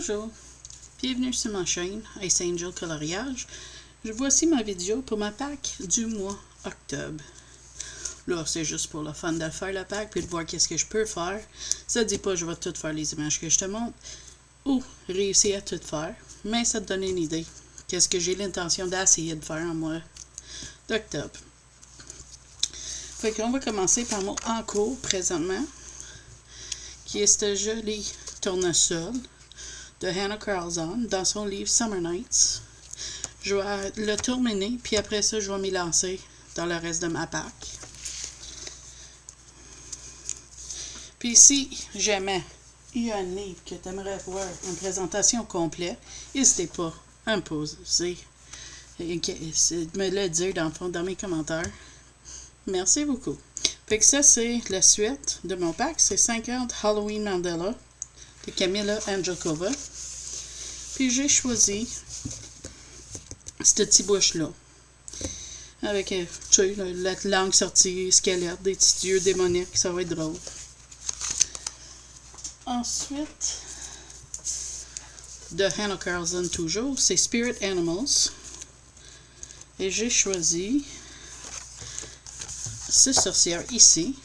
Bonjour, bienvenue sur ma chaîne Ice Angel Coloriage. Voici ma vidéo pour ma pack du mois octobre. Là, c'est juste pour le fun de faire la pack puis de voir qu'est-ce que je peux faire. Ça dit pas que je vais tout faire les images que je te montre ou réussir à tout faire, mais ça te donne une idée. Qu'est-ce que j'ai l'intention d'essayer de faire en mois d'octobre. Fait qu'on va commencer par mon en cours présentement, qui est ce joli tournesol de Hannah Carlzon dans son livre Summer Nights. Je vais le terminer, puis après ça, je vais m'y lancer dans le reste de ma pack. Puis si jamais il y a un livre que tu aimerais voir une présentation complète, n'hésitez pas à me poser et me le dire dans le fond dans mes commentaires. Merci beaucoup. Fait que ça, c'est la suite de mon pack. C'est 50 Halloween Mandala de Camilla Angelkova. Puis j'ai choisi ce petit bouche-là. Avec, tu sais, la langue sortie, squelette, des petits yeux démoniaques. Ça va être drôle. Ensuite, de Hannah Carlzon toujours, c'est Spirit Animals. Et j'ai choisi 6 sorcières ici.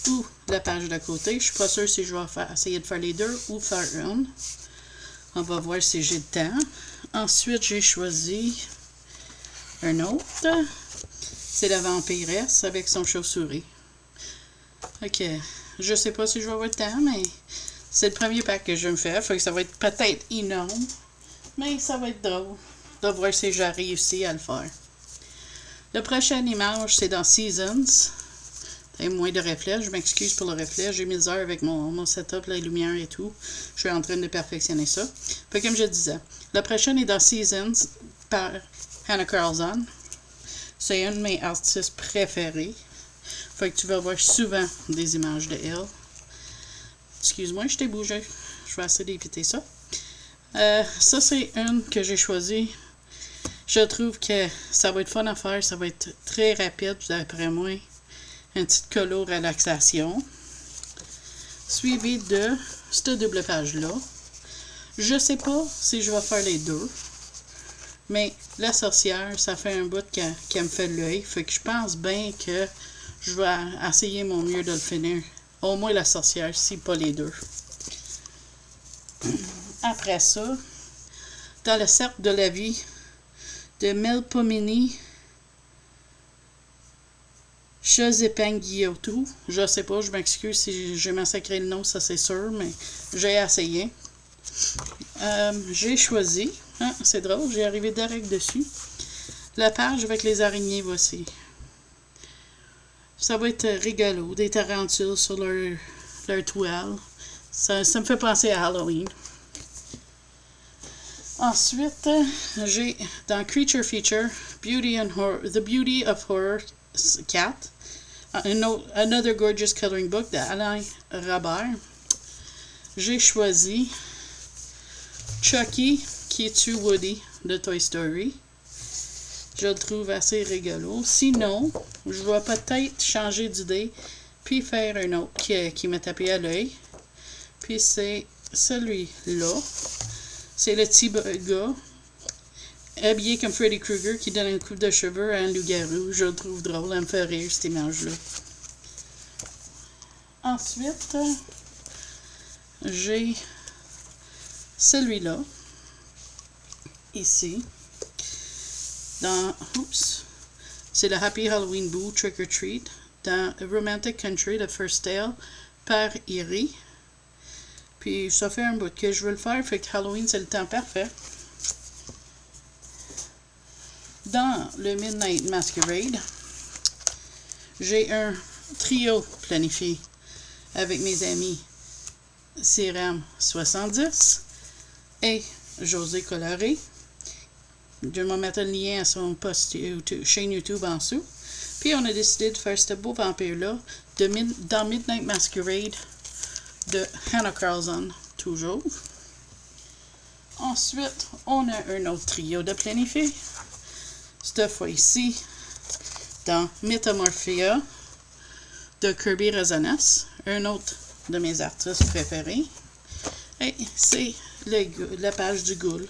Ou la page d'à côté. Je suis pas sûre si je vais essayer de faire les deux ou faire une. On va voir si j'ai le temps. Ensuite, j'ai choisi un autre. C'est la vampiresse avec son chauve-souris. Ok. Je sais pas si je vais avoir le temps, mais c'est le premier pack que je vais me faire. Fait que ça va être peut-être énorme. Mais ça va être drôle de voir si j'ai réussi à le faire. La prochaine image, c'est dans Seasons. Et moins de reflets. Je m'excuse pour le reflet. J'ai mis heures avec mon setup, la lumière et tout. Je suis en train de perfectionner ça. Fait comme je disais, la prochaine est dans Seasons par Hannah Carlzon. C'est un de mes artistes préférés. Fait que tu vas voir souvent des images de elle. Excuse-moi, je t'ai bougé. Je vais essayer d'éviter ça. Ça, c'est une que j'ai choisie. Je trouve que ça va être fun à faire. Ça va être très rapide, d'après moi. Une petite colo relaxation. Suivi de cette double page-là. Je sais pas si je vais faire les deux. Mais la sorcière, ça fait un bout qu'elle me fait l'œil. Fait que je pense bien que je vais essayer mon mieux de le finir. Au moins la sorcière, si pas les deux. Après ça, dans le cercle de la vie de Melpomene Chezepengiotou. Je sais pas, je m'excuse si j'ai massacré le nom, ça c'est sûr, mais j'ai essayé. J'ai choisi, c'est drôle, j'ai arrivé direct dessus, la page avec les araignées, voici. Ça va être rigolo, des tarentules sur leur toile. Ça me fait penser à Halloween. Ensuite, j'ai dans Creature Feature, The Beauty of Horror Cat, Another Gorgeous Coloring Book d'Alain Robert. J'ai choisi Chucky qui tue Woody de Toy Story. Je le trouve assez rigolo. Sinon, je vais peut-être changer d'idée puis faire un autre qui m'a tapé à l'œil. Puis c'est celui-là. C'est le petit gars habillé comme Freddy Krueger qui donne une coupe de cheveux à un loup-garou. Je le trouve drôle, elle me fait rire cette image-là. Ensuite, j'ai celui-là, ici, c'est le Happy Halloween Boo Trick or Treat, dans A Romantic Country, The First Tale, par Iri. Puis ça fait un bout que je veux le faire, fait que Halloween c'est le temps parfait. Dans le Midnight Masquerade, j'ai un trio planifié avec mes amis Siram 70 et José Coloré. Je vais mettre le lien à son post chaîne YouTube en dessous. Puis on a décidé de faire ce beau vampire-là dans Midnight Masquerade de Hannah Carlzon, toujours. Ensuite, on a un autre trio de planifié. Cette fois ici, dans Metamorphia de Kirby Resonance, un autre de mes artistes préférés. Et c'est la page du Ghoul.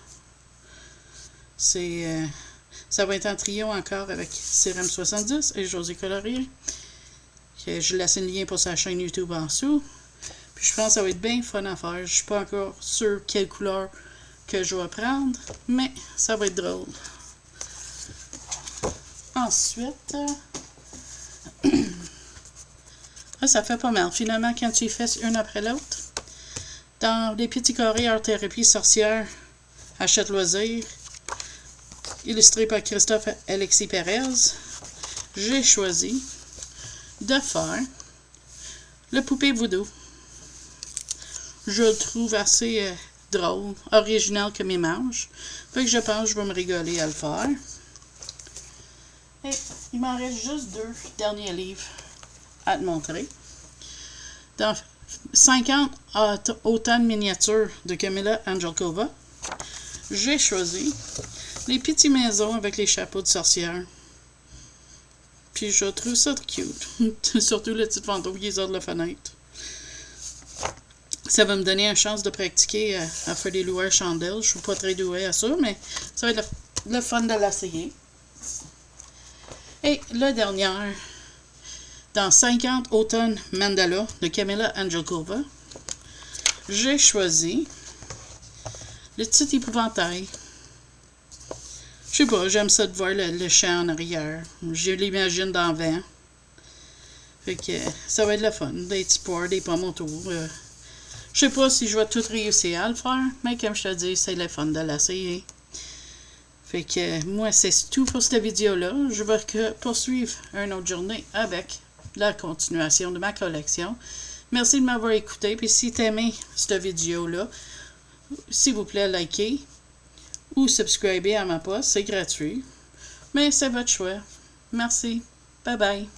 Ça va être en trio encore avec Cérem70 et José Colorier. Je laisse un lien pour sa chaîne YouTube en dessous. Puis je pense que ça va être bien fun à faire. Je suis pas encore sûr quelle couleur que je vais prendre, mais ça va être drôle. Ensuite, ça fait pas mal. Finalement, quand tu les fais une après l'autre, dans les petits carrés Art Thérapie Sorcière, Achète Loisir, illustré par Christophe Alexis Perez, j'ai choisi de faire le poupée voodoo. Je le trouve assez drôle, original comme image. Fait que je pense que je vais me rigoler à le faire. Et il m'en reste juste 2 derniers livres à te montrer. Dans 50 automne miniatures de Camilla Angelkova, j'ai choisi les petites maisons avec les chapeaux de sorcière. Puis je trouve ça cute. Surtout le petit fantôme qui sort de la fenêtre. Ça va me donner une chance de pratiquer à faire des loueurs chandelles. Je suis pas très douée à ça, mais ça va être le fun de l'essayer. Et la dernière, dans 50 automne mandala de Camilla Angelkova, j'ai choisi le petit épouvantail. Je sais pas, j'aime ça de voir le champ en arrière. Je l'imagine dans le vent. Fait que ça va être le fun. Des petits poires, des pommes autour. Je sais pas si je vais tout réussir à le faire, mais comme je te dis, c'est le fun de l'essayer. Fait que moi, c'est tout pour cette vidéo-là. Je vais poursuivre une autre journée avec la continuation de ma collection. Merci de m'avoir écouté. Puis si tu aimé cette vidéo-là, s'il vous plaît, likez ou subscribez à ma poste. C'est gratuit. Mais c'est votre choix. Merci. Bye bye.